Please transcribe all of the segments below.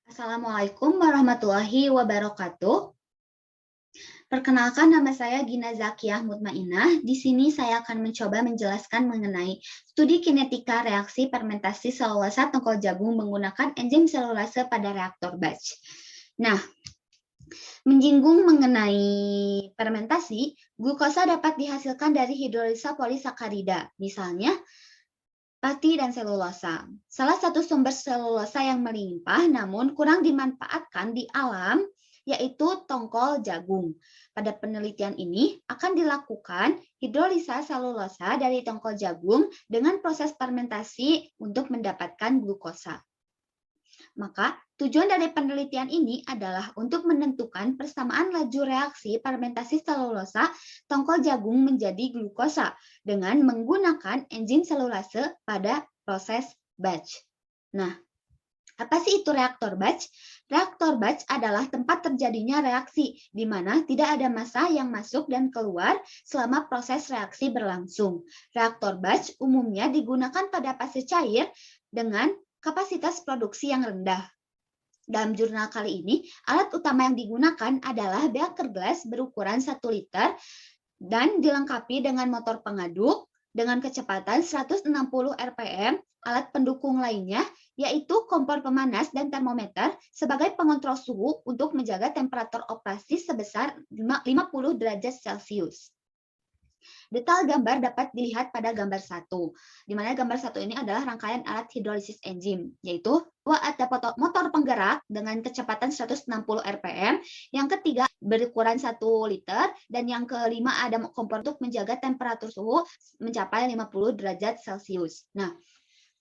Assalamualaikum warahmatullahi wabarakatuh. Perkenalkan, nama saya Gina Zakiyah Mutmainah. Di sini saya akan mencoba menjelaskan mengenai studi kinetika reaksi fermentasi selulosa tongkol jagung menggunakan enzim selulase pada reaktor batch. Nah, menyinggung mengenai fermentasi, glukosa dapat dihasilkan dari hidrolisa polisakarida, misalnya pati dan selulosa. Salah satu sumber selulosa yang melimpah namun kurang dimanfaatkan di alam yaitu tongkol jagung. Pada penelitian ini akan dilakukan hidrolisa selulosa dari tongkol jagung dengan proses fermentasi untuk mendapatkan glukosa. Maka tujuan dari penelitian ini adalah untuk menentukan persamaan laju reaksi fermentasi selulosa tongkol jagung menjadi glukosa dengan menggunakan enzim selulase pada proses batch. Nah, apa sih itu reaktor batch? Reaktor batch adalah tempat terjadinya reaksi, di mana tidak ada massa yang masuk dan keluar selama proses reaksi berlangsung. Reaktor batch umumnya digunakan pada fase cair dengan kapasitas produksi yang rendah. Dalam jurnal kali ini, alat utama yang digunakan adalah beaker glass berukuran 1 liter dan dilengkapi dengan motor pengaduk dengan kecepatan 160 rpm, alat pendukung lainnya yaitu kompor pemanas dan termometer sebagai pengontrol suhu untuk menjaga temperatur operasi sebesar 50 derajat Celcius. Detail gambar dapat dilihat pada gambar 1, di mana gambar 1 ini adalah rangkaian alat hidrolisis enzim, yaitu ada motor penggerak dengan kecepatan 160 rpm, yang ketiga berukuran 1 liter, dan yang kelima ada kompor untuk menjaga temperatur suhu mencapai 50 derajat Celcius. Nah,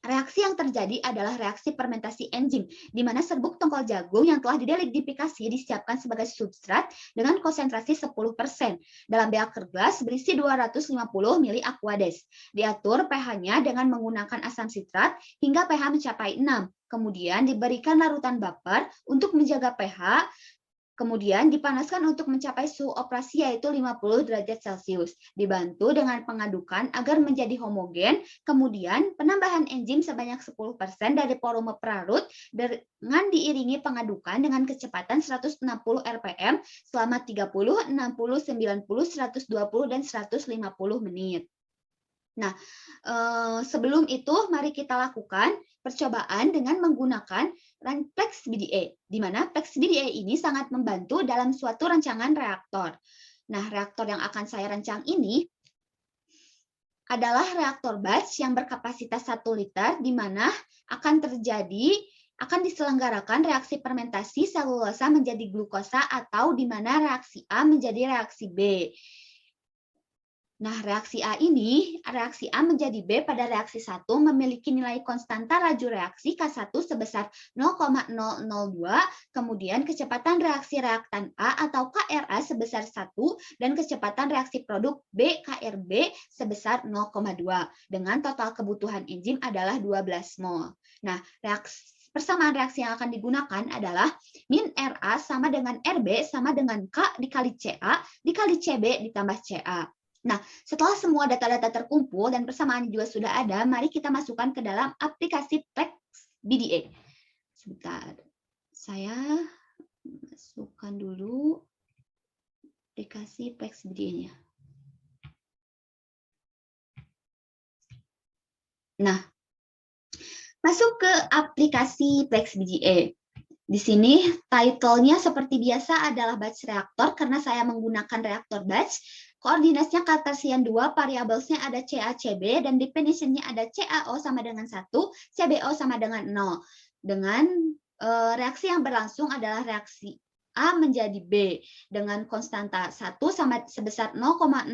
reaksi yang terjadi adalah reaksi fermentasi enzim, di mana serbuk tongkol jagung yang telah didelidifikasi disiapkan sebagai substrat dengan konsentrasi 10%. Dalam beaker glass berisi 250 ml aquades. Diatur pH-nya dengan menggunakan asam sitrat hingga pH mencapai 6. Kemudian diberikan larutan baper untuk menjaga pH. Kemudian dipanaskan untuk mencapai suhu operasi yaitu 50 derajat Celcius. Dibantu dengan pengadukan agar menjadi homogen. Kemudian penambahan enzim sebanyak 10% dari volume perlarut dengan diiringi pengadukan dengan kecepatan 160 rpm selama 30, 60, 90, 120, dan 150 menit. Nah, sebelum itu mari kita lakukan percobaan dengan menggunakan PLEX-BDA, di mana PLEX-BDA ini sangat membantu dalam suatu rancangan reaktor. Nah, reaktor yang akan saya rancang ini adalah reaktor batch yang berkapasitas 1 liter, di mana akan diselenggarakan reaksi fermentasi selulosa menjadi glukosa atau di mana reaksi A menjadi reaksi B. Nah, reaksi A menjadi B pada reaksi 1 memiliki nilai konstanta laju reaksi K1 sebesar 0,002, kemudian kecepatan reaksi reaktan A atau KRA sebesar 1, dan kecepatan reaksi produk B KRB sebesar 0,2, dengan total kebutuhan enzim adalah 12 mol. Nah, persamaan reaksi yang akan digunakan adalah min RA sama dengan RB sama dengan K dikali CA dikali CB ditambah CA. Nah, setelah semua data-data terkumpul dan persamaan juga sudah ada, mari kita masukkan ke dalam aplikasi PLEX-BDA. Sebentar, saya masukkan dulu aplikasi PLEX-BDA-nya. Nah, masuk ke aplikasi PLEX-BDA. Di sini title-nya seperti biasa adalah batch reaktor karena saya menggunakan reaktor batch. Koordinatnya Cartesian 2, variablesnya ada CA, CB, dan definition-nya ada CAO sama dengan 1, CBO sama dengan 0. Dengan reaksi yang berlangsung adalah reaksi A menjadi B dengan konstanta 1 sama sebesar 0,002,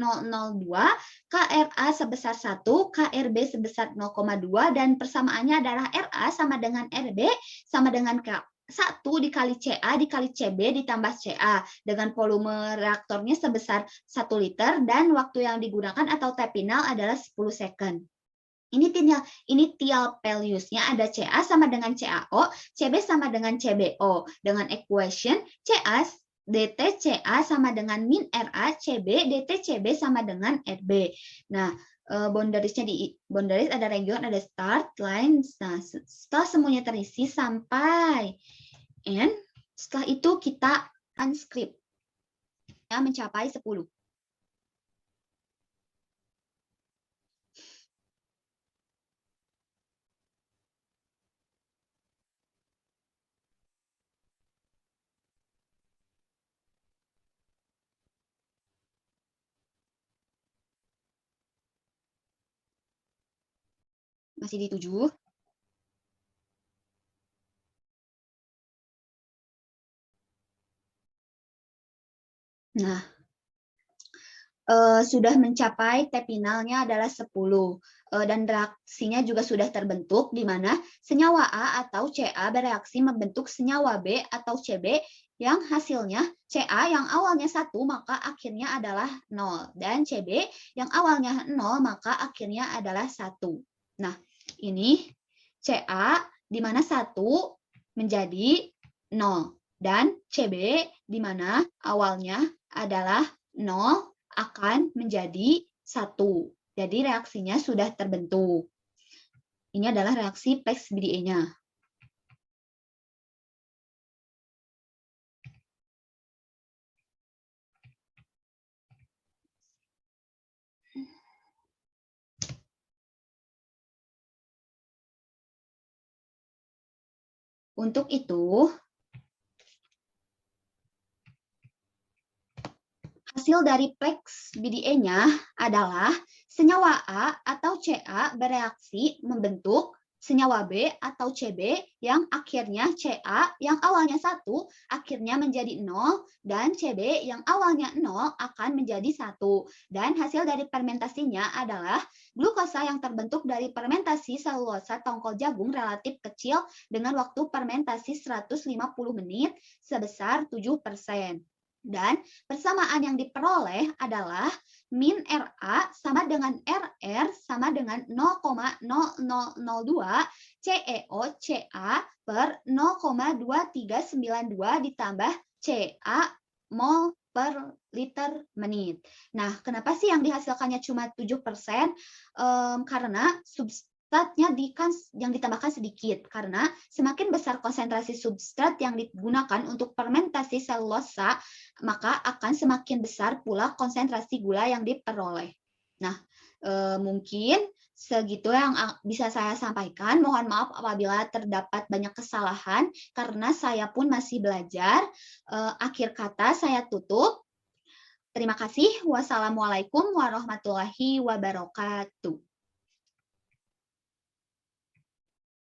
KRA sebesar 1, KRB sebesar 0,2, dan persamaannya adalah RA sama dengan RB sama dengan K. 1 dikali CA dikali CB ditambah CA dengan volume reaktornya sebesar 1 liter dan waktu yang digunakan atau T final adalah 10 second. Initial values-nya ada CA sama dengan CAO, CB sama dengan CBO dengan equation CA DT CA sama dengan min RA, CB DT CB sama dengan RB. Nah, boundariesnya di boundaries ada region, ada start, line. Nah, setelah semuanya terisi sampai N. Setelah itu kita unscript. Ya, mencapai 10. Masih di 7. Nah, sudah mencapai T-finalnya adalah 10. Dan reaksinya juga sudah terbentuk, di mana senyawa A atau Ca bereaksi membentuk senyawa B atau Cb yang hasilnya Ca yang awalnya 1 maka akhirnya adalah 0. Dan Cb yang awalnya 0 maka akhirnya adalah 1. Nah, ini Ca di mana 1 menjadi 0. Dan Cb di mana awalnya adalah 0 akan menjadi 1. Jadi reaksinya sudah terbentuk. Ini adalah reaksi Plex BDA-nya. Untuk itu, hasil dari Plex BDA-nya adalah senyawa A atau Ca bereaksi membentuk senyawa B atau Cb yang akhirnya Ca yang awalnya 1 akhirnya menjadi 0 dan Cb yang awalnya 0 akan menjadi 1. Dan hasil dari fermentasinya adalah glukosa yang terbentuk dari fermentasi selulosa tongkol jagung relatif kecil dengan waktu fermentasi 150 menit sebesar 7%. Dan persamaan yang diperoleh adalah min Ra sama dengan Rr sama dengan 0,0002 CEO Ca per 0,2392 ditambah Ca mol per liter menit. Nah, kenapa sih yang dihasilkannya cuma 7%? Karena substratnya yang ditambahkan sedikit, karena semakin besar konsentrasi substrat yang digunakan untuk fermentasi selulosa, maka akan semakin besar pula konsentrasi gula yang diperoleh. Nah, mungkin segitu yang bisa saya sampaikan. Mohon maaf apabila terdapat banyak kesalahan, karena saya pun masih belajar. Akhir kata saya tutup. Terima kasih. Wassalamualaikum warahmatullahi wabarakatuh.